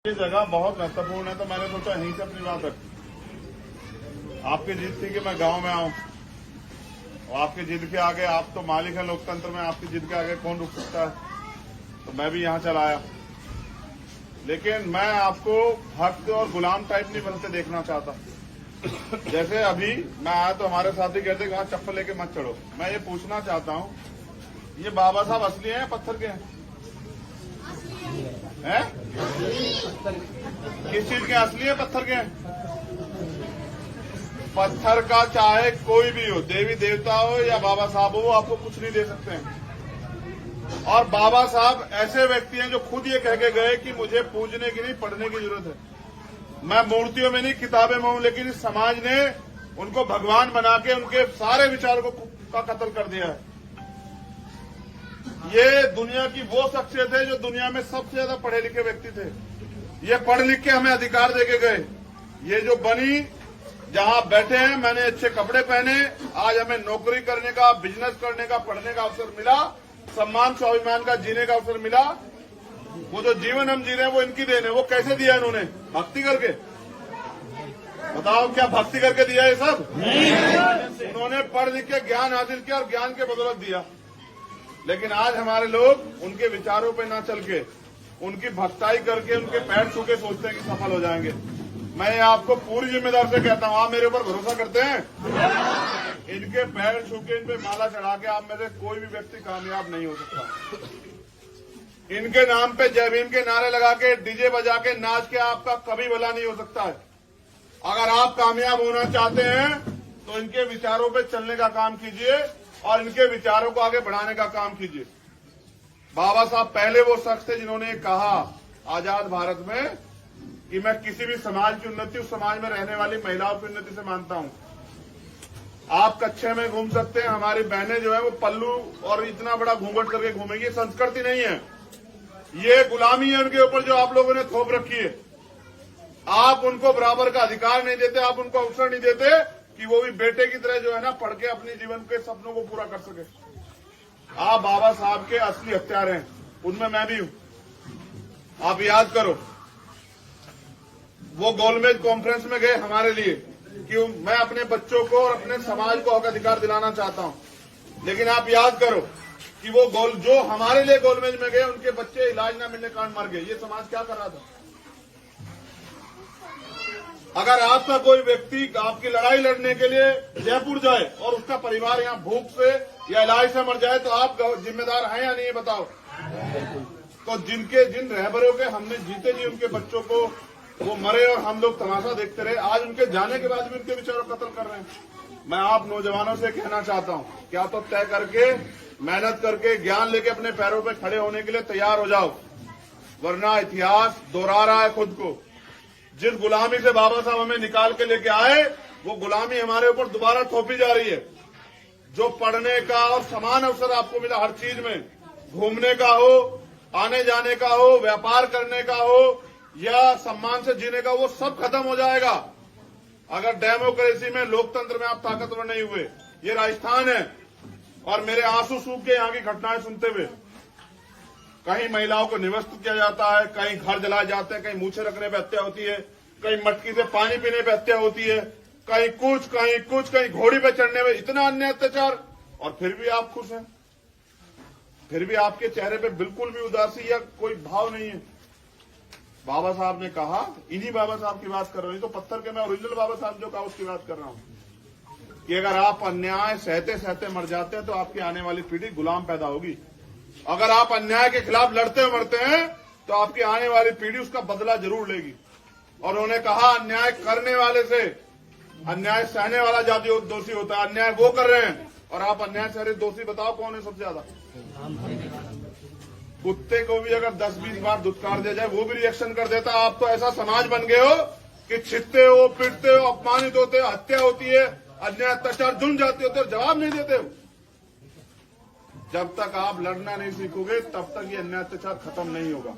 ये जगह बहुत महत्वपूर्ण है, तो मैंने सोचा यहीं से अपनी बात रखी। आपकी जिद थी कि मैं गांव में आऊं, और आपकी जिद के आगे, आप तो मालिक हैं लोकतंत्र में, आपकी जिद के आगे कौन रुक सकता है। तो मैं भी यहां चला आया, लेकिन मैं आपको भक्त और गुलाम टाइप नहीं बनते देखना चाहता। जैसे अभी मैं आया तो हमारे साथी कहते कहा चप्पल लेके मत चढ़ो। मैं ये पूछना चाहता हूं, ये बाबा साहब असली हैं या पत्थर के हैं? किस चीज के असली है, पत्थर के हैं? पत्थर का चाहे कोई भी हो, देवी देवता हो या बाबा साहब हो, वो आपको कुछ नहीं दे सकते हैं। और बाबा साहब ऐसे व्यक्ति हैं जो खुद ये कह के गए कि मुझे पूजने की नहीं, पढ़ने की जरूरत है। मैं मूर्तियों में नहीं, किताबें में हूं, लेकिन इस समाज ने उनको भगवान बना के उनके सारे विचारों का कत्ल कर दिया है। ये दुनिया की वो शख्सियत है जो दुनिया में सबसे ज्यादा पढ़े लिखे व्यक्ति थे। ये पढ़ लिख के हमें अधिकार देके गए। ये जो बनी, जहां बैठे हैं, मैंने अच्छे कपड़े पहने, आज हमें नौकरी करने का, बिजनेस करने का, पढ़ने का अवसर मिला, सम्मान स्वाभिमान का जीने का अवसर मिला। वो जो जीवन हम जी रहे हैं वो इनकी देन है। वो कैसे दिया इन्होंने? भक्ति करके। बताओ, क्या भक्ति करके दिया ये सब? नहीं। उन्होंने पढ़ लिख के ज्ञान हासिल किया और ज्ञान के बदौलत दिया। लेकिन आज हमारे लोग उनके विचारों पे ना चल के, उनकी भक्ताई करके, उनके पैर छू के सोचते हैं कि सफल हो जाएंगे। मैं आपको पूरी जिम्मेदारी से कहता हूं, आप मेरे ऊपर भरोसा करते हैं? इनके पैर छू के, इन पे माला चढ़ा के आप में से कोई भी व्यक्ति कामयाब नहीं हो सकता। इनके नाम पे जय भीम के नारे लगा के, डीजे बजा के, नाच के आपका कभी भला नहीं हो सकता है। अगर आप कामयाब होना चाहते हैं तो इनके विचारों पे चलने का काम कीजिए और इनके विचारों को आगे बढ़ाने का काम कीजिए। बाबा साहब पहले वो शख्स थे जिन्होंने कहा आजाद भारत में कि मैं किसी भी समाज की उन्नति उस समाज में रहने वाली महिलाओं की उन्नति से मानता हूं। आप कच्छे में घूम सकते हैं, हमारी बहनें जो है वो पल्लू और इतना बड़ा घूंघट करके घूमेंगी। संस्कृति नहीं है, ये गुलामी है उनके ऊपर जो आप लोगों ने थोप रखी है। आप उनको बराबर का अधिकार नहीं देते, आप उनको अवसर नहीं देते कि वो भी बेटे की तरह जो है ना पढ़ के अपने जीवन के सपनों को पूरा कर सके। आप बाबा साहब के असली हत्यारे हैं, उनमें मैं भी हूं। आप याद करो, वो गोलमेज कॉन्फ्रेंस में गए हमारे लिए कि मैं अपने बच्चों को और अपने समाज को हक अधिकार दिलाना चाहता हूं। लेकिन आप याद करो कि वो जो हमारे लिए गोलमेज में गए, उनके बच्चे इलाज न मिलने कारण मर गए। ये समाज क्या कर रहा था? अगर आपका कोई व्यक्ति आपकी लड़ाई लड़ने के लिए जयपुर जाए और उसका परिवार यहाँ भूख से या इलाज से मर जाए, तो आप जिम्मेदार हैं या नहीं, बताओ? तो जिन रहबरों के हमने जीते जी उनके बच्चों को वो मरे और हम लोग तमाशा देखते रहे, आज उनके जाने के बाद भी उनके विचारों कत्ल कर रहे हैं। मैं आप नौजवानों से कहना चाहता हूं, क्या तो तय करके, मेहनत करके, ज्ञान लेके अपने पैरों पे खड़े होने के लिए तैयार हो जाओ, वरना इतिहास दोहरा रहा है खुद को। जिस गुलामी से बाबा साहब हमें निकाल के लेके आए, वो गुलामी हमारे ऊपर दोबारा थोपी जा रही है। जो पढ़ने का और समान अवसर आपको मिला हर चीज में, घूमने का हो, आने जाने का हो, व्यापार करने का हो या सम्मान से जीने का, वो सब खत्म हो जाएगा अगर डेमोक्रेसी में, लोकतंत्र में आप ताकतवर नहीं हुए। ये राजस्थान है और मेरे आंसू सूख के यहाँ की घटनाएं सुनते हुए, कहीं महिलाओं को निवस्त्र किया जाता है, कहीं घर जलाए जाते हैं, कहीं मूछे रखने पे हत्या होती है, कहीं मटकी से पानी पीने पे हत्या होती है, कहीं कुछ, कहीं घोड़ी पे चढ़ने में, इतना अन्य अत्याचार, और फिर भी आप खुश हैं। फिर भी आपके चेहरे पे बिल्कुल भी उदासी या कोई भाव नहीं है। बाबा साहब ने कहा, इन्हीं बाबा साहब की बात कर रहा हूं, तो पत्थर के मैं ओरिजिनल बाबा साहब जो कहा उसकी बात कर रहा हूं कि अगर आप अन्याय सहते सहते मर जाते हैं तो आपकी आने वाली पीढ़ी गुलाम पैदा होगी। अगर आप अन्याय के खिलाफ लड़ते मरते हैं तो आपकी आने वाली पीढ़ी उसका बदला जरूर लेगी। और उन्होंने कहा, अन्याय करने वाले से अन्याय सहने वाला ज्यादा दोषी होता है। अन्याय वो कर रहे हैं और आप अन्याय सह रहे, दोषी बताओ कौन है सबसे ज्यादा? कुत्ते को भी अगर 10-20 बार धुतकार दिया जाए वो भी रिएक्शन कर देता। आप तो ऐसा समाज बन गए हो कि छिदते हो, पिटते हो, अपमानित होते हो, हत्या होती है, अन्याय अत्याचार जुन जाते होते हो, जवाब नहीं देते हो। जब तक आप लड़ना नहीं सीखोगे तब तक ये अन्याय अत्याचार खत्म नहीं होगा।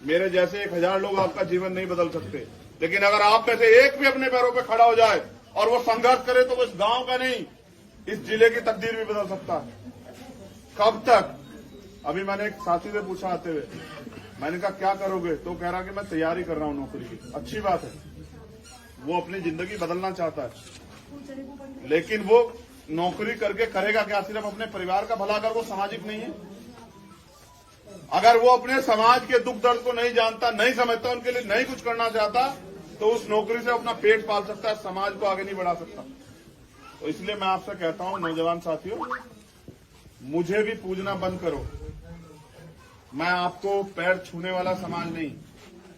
मेरे जैसे 1000 लोग आपका जीवन नहीं बदल सकते, लेकिन अगर आप में से एक भी अपने पैरों पे खड़ा हो जाए और वो संघर्ष करे तो वो इस गांव का नहीं, इस जिले की तकदीर भी बदल सकता है। कब तक? अभी मैंने एक साथी से पूछा आते हुए मैंने कहा क्या करोगे? तो कह रहा कि मैं तैयारी कर रहा हूँ नौकरी की। अच्छी बात है, वो अपनी जिंदगी बदलना चाहता है, लेकिन वो नौकरी करके करेगा क्या? सिर्फ अपने परिवार का भला कर, वो सामाजिक नहीं है। अगर वो अपने समाज के दुख दर्द को नहीं जानता, नहीं समझता, उनके लिए नहीं कुछ करना चाहता, तो उस नौकरी से अपना पेट पाल सकता है, समाज को आगे नहीं बढ़ा सकता। तो इसलिए मैं आपसे कहता हूं नौजवान साथियों, मुझे भी पूजना बंद करो। मैं आपको पैर छूने वाला समाज नहीं,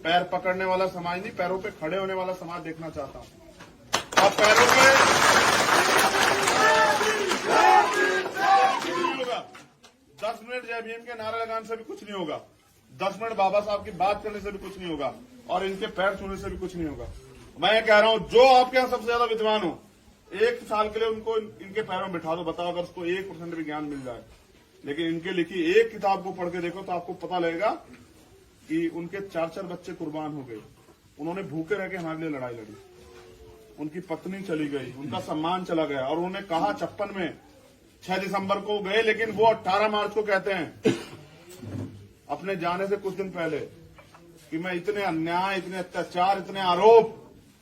पैर पकड़ने वाला समाज नहीं, पैरों पे खड़े होने वाला समाज देखना चाहता हूं। और पैरों पे नहीं होगा, 10 मिनट जय भीम के नारे लगाने से भी कुछ नहीं होगा, 10 मिनट बाबा साहब की बात करने से भी कुछ नहीं होगा, और इनके पैर छूने से भी कुछ नहीं होगा। मैं ये कह रहा हूं, जो आपके यहाँ सबसे ज्यादा विद्वान हो, 1 साल के लिए उनको इनके पैरों में बिठा दो, बताओ अगर उसको 1% भी ज्ञान मिल जाए। लेकिन इनके लिखी एक किताब को पढ़ के देखो तो आपको पता लगेगा कि उनके 4-4 बच्चे कुर्बान हो गए, उन्होंने भूखे रह के हमारे लिए लड़ाई लड़ी, उनकी पत्नी चली गई, उनका सम्मान चला गया, और उन्होंने कहा 56 में 6 दिसंबर को गए, लेकिन वो 18 मार्च को कहते हैं अपने जाने से कुछ दिन पहले कि मैं इतने अन्याय, इतने अत्याचार, इतने आरोप,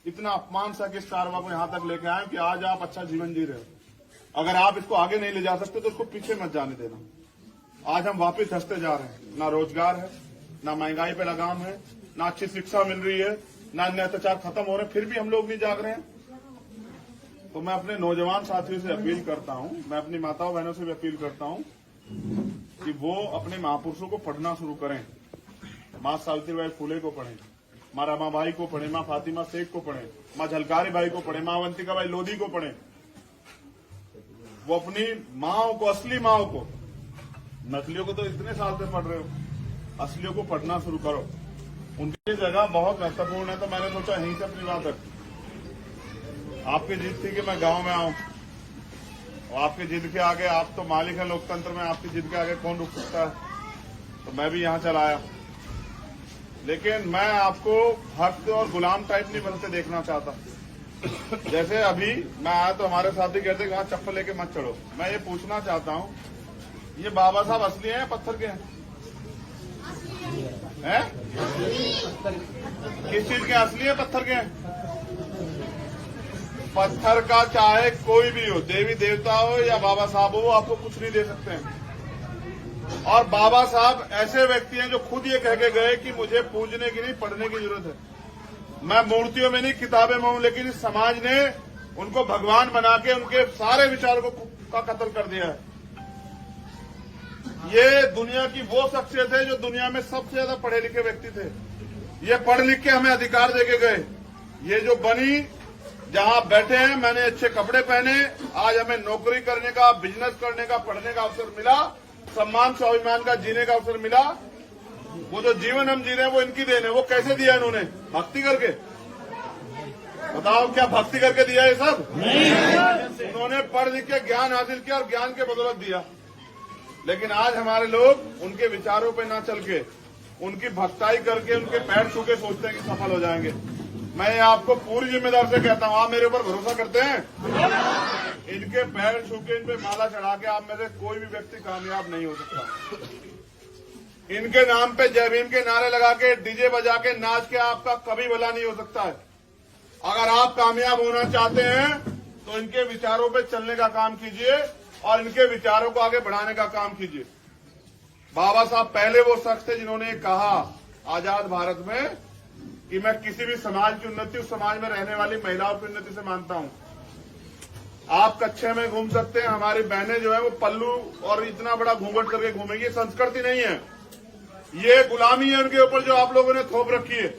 इतना अपमान सा के कारवा को यहां तक लेके आए कि आज आप अच्छा जीवन जी रहे हो। अगर आप इसको आगे नहीं ले जा सकते तो उसको पीछे मत जाने देना। आज हम वापस धंसते जा रहे हैं, ना रोजगार है, ना महंगाई पे लगाम है, ना अच्छी शिक्षा मिल रही है, ना अन्य अत्याचार खत्म हो रहे हैं, फिर भी हम लोग नहीं जाग रहे हैं। तो मैं अपने नौजवान साथियों से अपील करता हूं, मैं अपनी माताओं बहनों से भी अपील करता हूं कि वो अपने महापुरुषों को पढ़ना शुरू करें। माँ सावित्रीबाई फुले को पढ़ें, माँ रमाबाई को पढ़ें, माँ फातिमा शेख को पढ़ें, माँ झलकारी बाई को पढ़ें, माँ अवंतिका बाई लोधी को पढ़ें। वो अपनी माओ को, असली माओ को, नकलियों को तो इतने साल से पढ़ रहे हो, असलियों को पढ़ना शुरू करो। उनकी जगह बहुत महत्वपूर्ण है, तो मैंने सोचा यहीं से अपनी बात रखी। आपकी जिद थी कि मैं गांव में आऊं, और आपकी जिद के आगे, आप तो मालिक हैं लोकतंत्र में, आपकी जिद के आगे कौन रुक सकता है? तो मैं भी यहां चला आया, लेकिन मैं आपको भक्त और गुलाम टाइप नहीं बनते देखना चाहता। जैसे अभी मैं आया तो हमारे साथी कहते वहां चप्पल लेके मत चढ़ो। मैं ये पूछना चाहता हूं, ये बाबा साहब असली हैं या पत्थर के हैं? किस चीज के असली है, पत्थर के हैं? पत्थर का चाहे कोई भी हो, देवी देवता हो या बाबा साहब हो, वो आपको कुछ नहीं दे सकते हैं। और बाबा साहब ऐसे व्यक्ति हैं जो खुद ये कह के गए कि मुझे पूजने की नहीं, पढ़ने की जरूरत है। मैं मूर्तियों में नहीं, किताबें में हूं, लेकिन इस समाज ने उनको भगवान बना के उनके सारे विचारों का कत्ल कर दिया है। ये दुनिया की वो शख्सियत है जो दुनिया में सबसे ज्यादा पढ़े लिखे व्यक्ति थे। ये पढ़ लिख के हमें अधिकार देके गए। ये जो बनी, जहां बैठे हैं, मैंने अच्छे कपड़े पहने, आज हमें नौकरी करने का, बिजनेस करने का, पढ़ने का अवसर मिला, सम्मान स्वाभिमान का जीने का अवसर मिला। वो जो जीवन हम जी रहे हैं वो इनकी देन है। वो कैसे दिया इन्होंने? भक्ति करके। बताओ, क्या भक्ति करके दिया ये सब? नहीं। उन्होंने पढ़ लिख के ज्ञान हासिल किया और ज्ञान के बदौलत दिया। लेकिन आज हमारे लोग उनके विचारों पे ना चल के, उनकी भक्ताई करके, उनके पैर छू के सोचते हैं कि सफल हो जाएंगे। मैं आपको पूरी जिम्मेदारी से कहता हूं, आप मेरे ऊपर भरोसा करते हैं? इनके पैर छू के, इन पे माला चढ़ा के आप में से कोई भी व्यक्ति कामयाब नहीं हो सकता। इनके नाम पे जय भीम के नारे लगा के, डीजे बजा के, नाच के आपका कभी भला नहीं हो सकता है। अगर आप कामयाब होना चाहते हैं तो इनके विचारों पे चलने का काम कीजिए और इनके विचारों को आगे बढ़ाने का काम कीजिए। बाबा साहब पहले वो शख्स थे जिन्होंने कहा आजाद भारत में कि मैं किसी भी समाज की उन्नति उस समाज में रहने वाली महिलाओं की उन्नति से मानता हूं। आप कच्छे में घूम सकते हैं, हमारी बहनें जो है वो पल्लू और इतना बड़ा घूंघट करके घूमेंगी। संस्कृति नहीं है, ये गुलामी है उनके ऊपर जो आप लोगों ने थोप रखी है।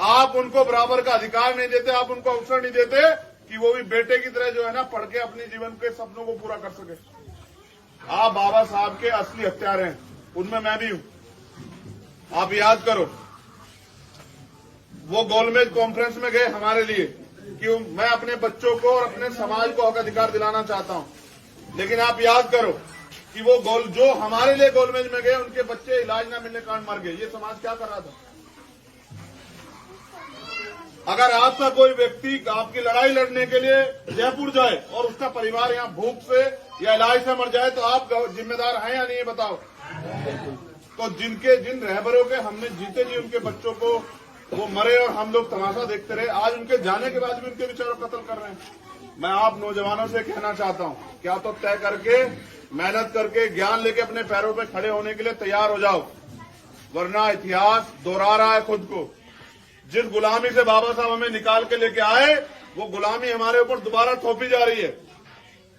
आप उनको बराबर का अधिकार नहीं देते, आप उनको अवसर नहीं देते कि वो भी बेटे की तरह जो है ना पढ़ के अपने जीवन के सपनों को पूरा कर सके। आप बाबा साहब के असली हत्यारे हैं, उनमें मैं भी हूं। आप याद करो, वो गोलमेज कॉन्फ्रेंस में गए हमारे लिए कि मैं अपने बच्चों को और अपने समाज को हक अधिकार दिलाना चाहता हूं। लेकिन आप याद करो कि वो जो हमारे लिए गोलमेज में गए, उनके बच्चे इलाज न मिलने कारण मर गए। ये समाज क्या कर रहा था? अगर आपका कोई व्यक्ति आपकी लड़ाई लड़ने के लिए जयपुर जाए और उसका परिवार यहाँ भूख से या इलाज से मर जाए तो आप जिम्मेदार हैं या नहीं, बताओ? तो जिन रहबरों के हमने जीते जी उनके बच्चों को वो मरे और हम लोग तमाशा देखते रहे, आज उनके जाने के बाद भी उनके बेचारों को कत्ल कर रहे हैं। मैं आप नौजवानों से कहना चाहता हूं, क्या तो तय करके मेहनत करके ज्ञान लेके अपने पैरों पे खड़े होने के लिए तैयार हो जाओ, वरना इतिहास दोहरा रहा है खुद को। जिस गुलामी से बाबा साहब हमें निकाल के लेके आए, वो गुलामी हमारे ऊपर दोबारा थोपी जा रही है।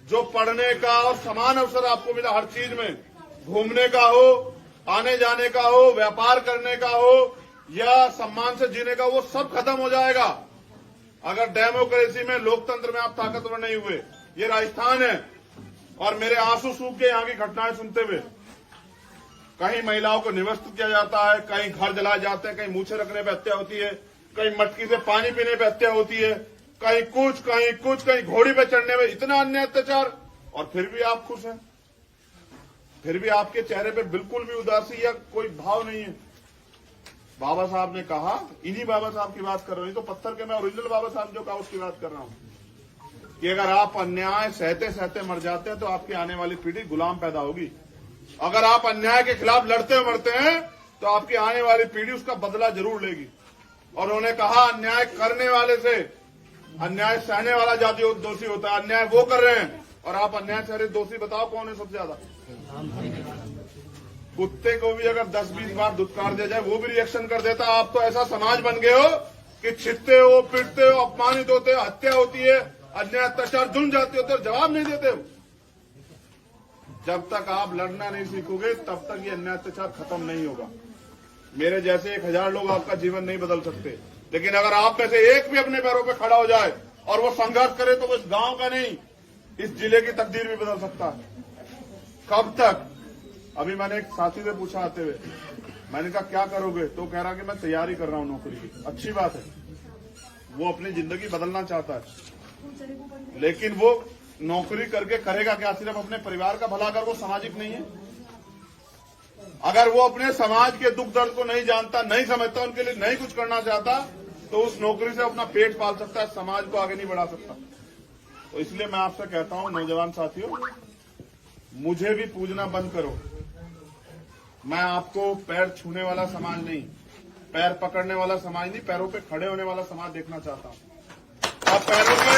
जो पढ़ने का और समान अवसर आपको मिला हर चीज में, घूमने का हो, आने जाने का हो, व्यापार करने का हो या सम्मान से जीने का, वो सब खत्म हो जाएगा अगर डेमोक्रेसी में, लोकतंत्र में आप ताकतवर नहीं हुए। ये राजस्थान है और मेरे आंसू सूख के यहाँ की घटनाएं सुनते हुए, कहीं महिलाओं को निवस्त्र किया जाता है, कहीं घर जलाए जाते हैं, कहीं मूछे रखने पर हत्या होती है, कहीं मटकी से पानी पीने पर हत्या होती है, कहीं कुछ कहीं घोड़ी पे चढ़ने में, इतना अन्य अत्याचार, और फिर भी आप खुश हैं। फिर भी आपके चेहरे पे बिल्कुल भी उदासी या कोई भाव नहीं है। बाबा साहब ने कहा, इन्हीं बाबा साहब की बात कर रहा हूं, तो पत्थर के मैं ओरिजिनल बाबा साहब जो कहा उसकी बात कर रहा हूं कि अगर आप अन्याय सहते सहते मर जाते हैं तो आपकी आने वाली पीढ़ी गुलाम पैदा होगी। अगर आप अन्याय के खिलाफ लड़ते मरते हैं तो आपकी आने वाली पीढ़ी उसका बदला जरूर लेगी। और उन्होंने कहा, अन्याय करने वाले से अन्याय सहने वाला जाति दोषी होता है। अन्याय वो कर रहे हैं और आप अन्याय सह रहे, दोषी बताओ कौन है सबसे ज्यादा? कुत्ते को भी अगर 10-20 बार धुतकार दिया जाए वो भी रिएक्शन कर देता। आप तो ऐसा समाज बन गए हो कि छिदते हो, पिटते हो, अपमानित होते हो, हत्या होती है, अन्याय अत्याचार जुन जाते होते हो, जवाब नहीं देते हो। जब तक आप लड़ना नहीं सीखोगे तब तक ये अन्याय अत्याचार खत्म नहीं होगा। मेरे जैसे 1000 लोग आपका जीवन नहीं बदल सकते, लेकिन अगर आप में से एक भी अपने पैरों पे खड़ा हो जाए और वो संघर्ष करे तो वो इस गांव का नहीं, इस जिले की तकदीर भी बदल सकता है। कब तक? अभी मैंने एक साथी से पूछा आते हुए, मैंने कहा क्या करोगे? तो कह रहा कि मैं तैयारी कर रहा हूं नौकरी की। अच्छी बात है, वो अपनी जिंदगी बदलना चाहता है, लेकिन वो नौकरी करके करेगा क्या? सिर्फ अपने परिवार का भला कर, वो सामाजिक नहीं है। अगर वो अपने समाज के दुख दर्द को नहीं जानता, नहीं समझता, उनके लिए नहीं कुछ करना चाहता, तो उस नौकरी से अपना पेट पाल सकता है, समाज को आगे नहीं बढ़ा सकता। तो इसलिए मैं आपसे कहता हूं, नौजवान साथियों, मुझे भी पूजना बंद करो। मैं आपको पैर छूने वाला समाज नहीं, पैर पकड़ने वाला समाज नहीं, पैरों पे खड़े होने वाला समाज देखना चाहता हूं। आप पैरों पे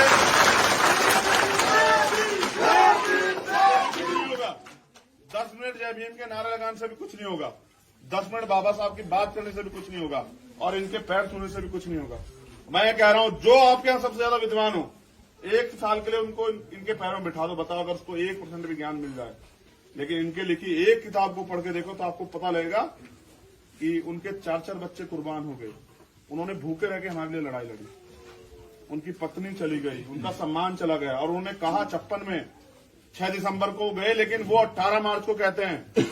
10 मिनट जय भीम के नारा लगाने से भी कुछ नहीं होगा, 10 मिनट बाबा साहब की बात करने से भी कुछ नहीं होगा, और इनके पैर छूने से भी कुछ नहीं होगा। मैं ये कह रहा हूं, जो आपके यहां सबसे ज्यादा विद्वान हो, 1 साल के लिए उनको इनके पैरों में बिठा दो, बताओ अगर उसको 1% भी ज्ञान मिल जाए। लेकिन इनके लिखी एक किताब को पढ़ के देखो तो आपको पता लगेगा कि उनके 4-4 बच्चे कुर्बान हो गए। उन्होंने भूखे रह के हमारे लिए लड़ाई लड़ी, उनकी पत्नी चली गई, उनका सम्मान चला गया, और उन्होंने कहा 56 में 6 दिसंबर को गए, लेकिन वो 18 मार्च को कहते हैं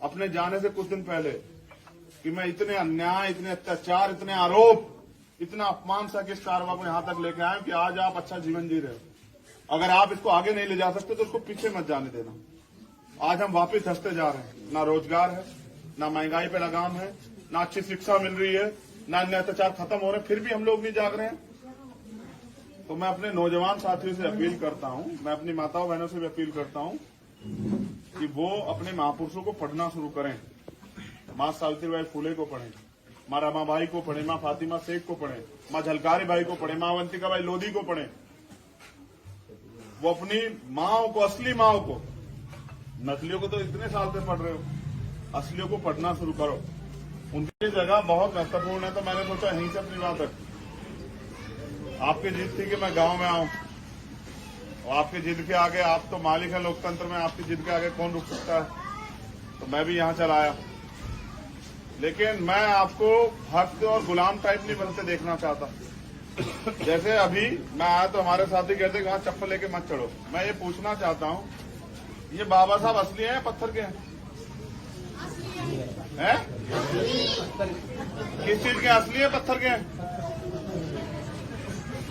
अपने जाने से कुछ दिन पहले कि मैं इतने अन्याय, इतने अत्याचार, इतने आरोप, इतना अपमान सा किस कारवा को यहां तक लेके आए कि आज आप अच्छा जीवन जी रहे हो। अगर आप इसको आगे नहीं ले जा सकते तो उसको पीछे मत जाने देना। आज हम वापस धंसते जा रहे हैं, ना रोजगार है, ना महंगाई पे लगाम है, ना अच्छी शिक्षा मिल रही है, ना अन्य अत्याचार खत्म हो रहे हैं, फिर भी हम लोग नहीं जाग रहे हैं। तो मैं अपने नौजवान साथियों से अपील करता हूं, मैं अपनी माताओं बहनों से भी अपील करता हूं कि वो अपने महापुरुषों को पढ़ना शुरू करें। माँ सावित्रीबाई फुले को पढ़ें, माँ रमाबाई को पढ़ें, माँ फातिमा शेख को पढ़ें, माँ झलकारी बाई को पढ़ें, माँ अवंतिका बाई लोधी को पढ़ें। वो अपनी माओ को, असली माओ को, नकलियों को तो इतने साल से पढ़ रहे हो, असलियों को पढ़ना शुरू करो। उनकी जगह बहुत महत्वपूर्ण है। तो मैंने सोचा यहीं से अपनी बात रखी। आपकी जिद थी कि मैं गांव में आऊं, और आपकी जिद के आगे, आप तो मालिक है लोकतंत्र में, आपकी जिद के आगे कौन रुक सकता है? तो मैं भी यहां चला आया, लेकिन मैं आपको भक्त और गुलाम टाइप नहीं बनते देखना चाहता। जैसे अभी मैं आया तो हमारे साथी कहते कि वहां चप्पल लेके मत चढ़ो। मैं ये पूछना चाहता हूं, ये बाबा साहब असली हैं या पत्थर के हैं? किस चीज के असली है, पत्थर के हैं?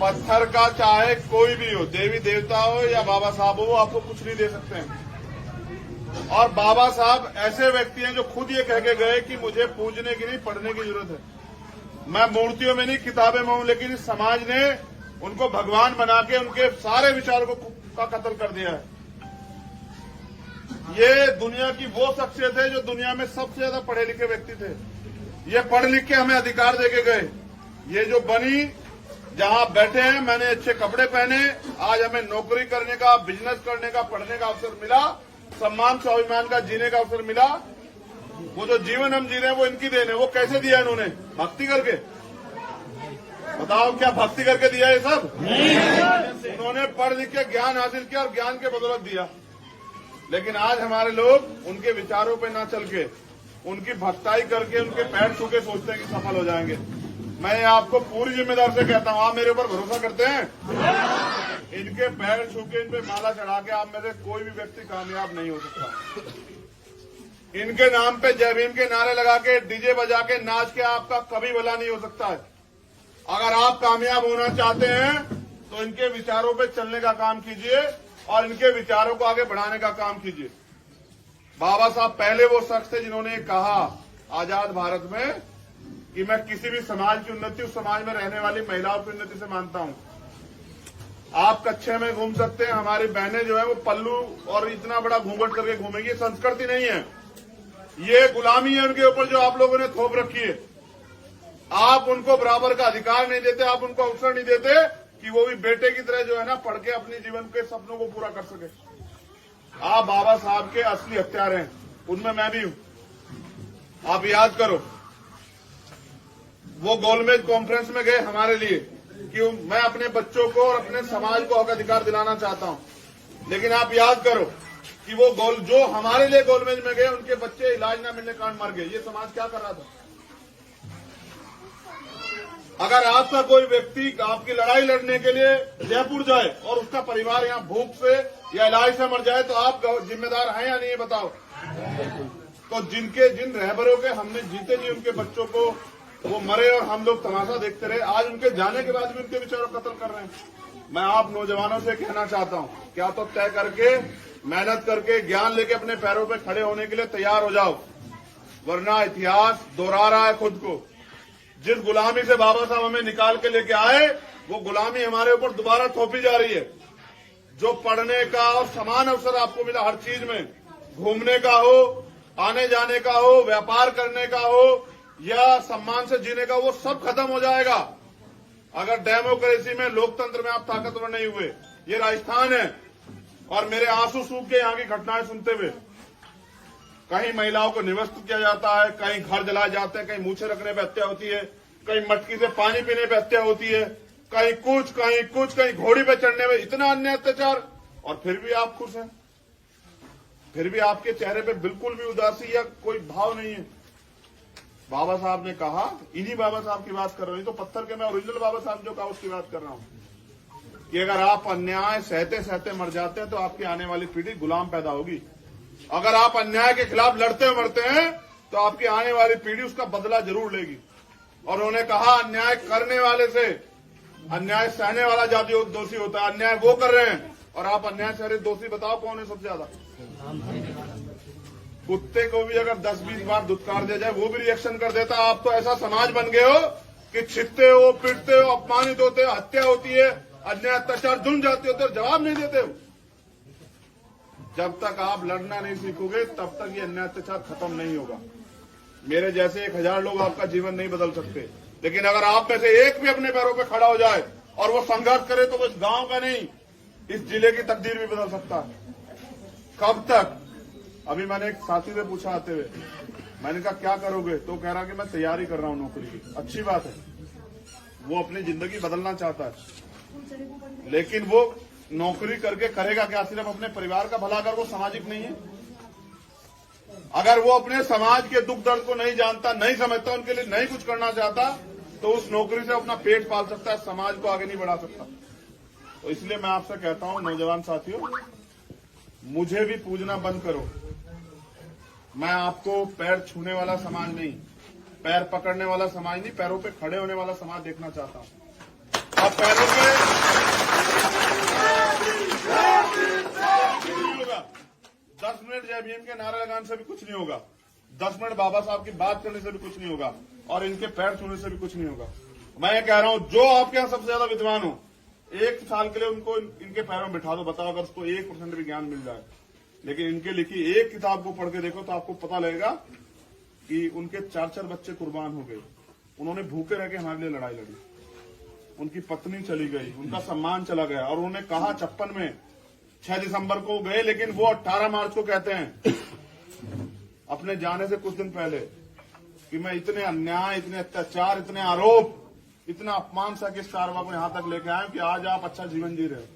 पत्थर का चाहे कोई भी हो, देवी देवता हो या बाबा साहब हो, वो आपको कुछ नहीं दे सकते हैं। और बाबा साहब ऐसे व्यक्ति हैं जो खुद ये कह के गए कि मुझे पूजने की नहीं, पढ़ने की जरूरत है। मैं मूर्तियों में नहीं, किताबें में हूं, लेकिन इस समाज ने उनको भगवान बना के उनके सारे विचारों का कत्ल कर दिया है। ये दुनिया की वो शख्सियत है जो दुनिया में सबसे ज्यादा पढ़े लिखे व्यक्ति थे। ये पढ़ लिख के हमें अधिकार देके गए। ये जो बनी, जहां बैठे हैं, मैंने अच्छे कपड़े पहने, आज हमें नौकरी करने का, बिजनेस करने का, पढ़ने का अवसर मिला, सम्मान स्वाभिमान का जीने का अवसर मिला। वो जो जीवन हम जी रहे हैं वो इनकी देन है। वो कैसे दिया इन्होंने? भक्ति करके। बताओ, क्या भक्ति करके दिया ये सब? उन्होंने पढ़ लिख के ज्ञान हासिल किया और ज्ञान के बदौलत दिया। लेकिन आज हमारे लोग उनके विचारों पे ना चल के, उनकी भक्ताई करके, उनके पैर छू के सोचते हैं कि सफल हो जाएंगे। मैं आपको पूरी जिम्मेदार से कहता हूं, आप मेरे ऊपर भरोसा करते हैं? इनके पैर छू के, इन पे माला चढ़ा के आप में से कोई भी व्यक्ति कामयाब नहीं हो सकता। इनके नाम पे जय भीम के नारे लगा के, डीजे बजा के, नाच के आपका कभी भला नहीं हो सकता है। अगर आप कामयाब होना चाहते हैं तो इनके विचारों पे चलने का काम कीजिए और इनके विचारों को आगे बढ़ाने का काम कीजिए। बाबा साहब पहले वो शख्स थे जिन्होंने कहा आजाद भारत में कि मैं किसी भी समाज की उन्नति उस समाज में रहने वाली महिलाओं की उन्नति से मानता हूं। आप कच्छे में घूम सकते हैं, हमारी बहनें जो है वो पल्लू और इतना बड़ा घूंघट करके घूमेंगी। ये संस्कृति नहीं है, ये गुलामी है उनके ऊपर जो आप लोगों ने थोप रखी है। आप उनको बराबर का अधिकार नहीं देते, आप उनको अवसर नहीं देते कि वो भी बेटे की तरह जो है ना पढ़ के अपने जीवन के सपनों को पूरा कर सके। आप बाबा साहब के असली हथियार हैं, उनमें मैं भी हूं। आप याद करो, वो गोलमेज कॉन्फ्रेंस में गए हमारे लिए कि मैं अपने बच्चों को और अपने समाज को हक अधिकार दिलाना चाहता हूं। लेकिन आप याद करो कि वो जो हमारे लिए गोलमेज में गए, उनके बच्चे इलाज न मिलने कारण मर गए। ये समाज क्या कर रहा था? अगर आपका कोई व्यक्ति आपकी लड़ाई लड़ने के लिए जयपुर जाए और उसका परिवार यहाँ भूख से या इलाज से मर जाए तो आप जिम्मेदार हैं या नहीं, बताओ? तो जिन रहबरों के हमने जीते जी उनके बच्चों को वो मरे और हम लोग तमाशा देखते रहे, आज उनके जाने के बाद भी उनके बेचारों को कत्ल कर रहे हैं। मैं आप नौजवानों से कहना चाहता हूं, क्या तो तय करके, मेहनत करके, ज्ञान लेके अपने पैरों पे खड़े होने के लिए तैयार हो जाओ, वरना इतिहास दोहरा रहा है खुद को। जिस गुलामी से बाबा साहब हमें निकाल के लेके आए, वो गुलामी हमारे ऊपर दोबारा थोपी जा रही है। जो पढ़ने का और समान अवसर आपको मिला हर चीज में, घूमने का हो, आने जाने का हो, व्यापार करने का हो या सम्मान से जीने का, वो सब खत्म हो जाएगा अगर डेमोक्रेसी में, लोकतंत्र में आप ताकतवर नहीं हुए। ये राजस्थान है और मेरे आंसू सूख के यहाँ की घटनाएं सुनते हुए, कहीं महिलाओं को निवस्त्र किया जाता है, कहीं घर जलाए जाते हैं, कहीं मूछे रखने पर हत्या होती है, कहीं मटकी से पानी पीने पर हत्या होती है, कहीं कुछ, कहीं घोड़ी पे चढ़ने में, इतना अन्य अत्याचार, और फिर भी आप खुश हैं। फिर भी आपके चेहरे पे बिल्कुल भी उदासी या कोई भाव नहीं है। बाबा साहब ने कहा, इन्हीं बाबा साहब की बात कर रहा हूं, तो पत्थर के मैं ओरिजिनल बाबा साहब जो कहा उसकी बात कर रहा हूं कि अगर आप अन्याय सहते सहते मर जाते हैं तो आपकी आने वाली पीढ़ी गुलाम पैदा होगी। अगर आप अन्याय के खिलाफ लड़ते मरते हैं तो आपकी आने वाली पीढ़ी उसका बदला जरूर लेगी। और उन्होंने कहा, अन्याय करने वाले से अन्याय सहने वाला ज्यादा दोषी होता है। अन्याय वो कर रहे हैं और आप अन्याय सह रहे, दोषी बताओ कौन है सबसे ज्यादा? कुत्ते को भी अगर 10-20 बार धुतकार दिया जाए वो भी रिएक्शन कर देता। आप तो ऐसा समाज बन गए हो कि छिपते हो, पीटते हो, अपमानित होते हो, हत्या होती है, अन्याय अत्याचार जुड़ जाते हो तो जवाब नहीं देते हो। जब तक आप लड़ना नहीं सीखोगे तब तक ये अन्याय अत्याचार खत्म नहीं होगा। मेरे जैसे 1000 लोग आपका जीवन नहीं बदल सकते, लेकिन अगर आप में से एक भी अपने पैरों पे खड़ा हो जाए और वो संघर्ष करे तो वो इस गांव का नहीं, इस जिले की तकदीर भी बदल सकता है। कब तक? अभी मैंने एक साथी से पूछा आते हुए, मैंने कहा क्या करोगे? तो कह रहा कि मैं तैयारी कर रहा हूं नौकरी की। अच्छी बात है, वो अपनी जिंदगी बदलना चाहता है, लेकिन वो नौकरी करके करेगा क्या? सिर्फ अपने परिवार का भला कर, वो सामाजिक नहीं है। अगर वो अपने समाज के दुख दर्द को नहीं जानता, नहीं समझता, उनके लिए नहीं कुछ करना चाहता, तो उस नौकरी से अपना पेट पाल सकता है, समाज को आगे नहीं बढ़ा सकता। तो इसलिए मैं आपसे कहता हूं नौजवान साथियों, मुझे भी पूजना बंद करो। मैं आपको पैर छूने वाला समाज नहीं, पैर पकड़ने वाला समाज नहीं, पैरों पे खड़े होने वाला समाज देखना चाहता हूं। और पैरों पे नहीं होगा। 10 मिनट जय भीम के नारे लगाने से भी कुछ नहीं होगा, 10 मिनट बाबा साहब की बात करने से भी कुछ नहीं होगा, और इनके पैर छूने से भी कुछ नहीं होगा। मैं ये कह रहा हूं, जो आपके यहां सबसे ज्यादा विद्वान हो, 1 साल के लिए उनको इनके पैरों में बिठा दो। बताओ, अगर उसको 1% भी ज्ञान मिल जाए लेकिन इनके लिखी एक किताब को पढ़ के देखो तो आपको पता लगेगा कि उनके 4-4 बच्चे कुर्बान हो गए। उन्होंने भूखे रह के हमारे लिए लड़ाई लड़ी, उनकी पत्नी चली गई, उनका सम्मान चला गया, और उन्होंने कहा 56 में 6 दिसंबर को गए, लेकिन वो 18 मार्च को कहते हैं अपने जाने से कुछ दिन पहले कि मैं इतने अन्याय, इतने अत्याचार, इतने आरोप, इतना अपमान सा किस कारवा को यहां तक लेके आए कि आज आप अच्छा जीवन जी रहे हो।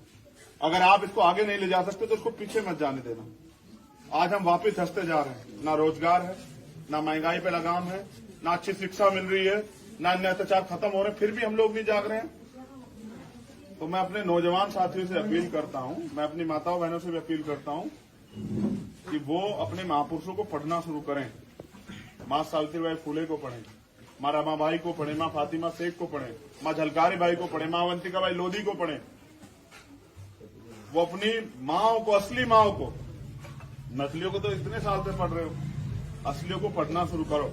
अगर आप इसको आगे नहीं ले जा सकते तो उसको पीछे मत जाने देना। आज हम वापस धंसते जा रहे हैं, ना रोजगार है, ना महंगाई पे लगाम है, ना अच्छी शिक्षा मिल रही है, ना अन्य अत्याचार खत्म हो रहे, फिर भी हम लोग नहीं जाग रहे हैं। तो मैं अपने नौजवान साथियों से अपील करता हूं, मैं अपनी माताओं बहनों से भी अपील करता हूं कि वो अपने महापुरुषों को पढ़ना शुरू करें। माँ सावित्रीबाई फुले को पढ़ें, माँ रमाबाई को पढ़ें, माँ फातिमा शेख को पढ़ें, माँ झलकारी बाई को पढ़ें, माँ अवंतिकाबाई लोधी को पढ़ें। वो अपनी माँओं को, असली माँओं को, नकलियों को तो इतने साल से पढ़ रहे हो, असलियों को पढ़ना शुरू करो।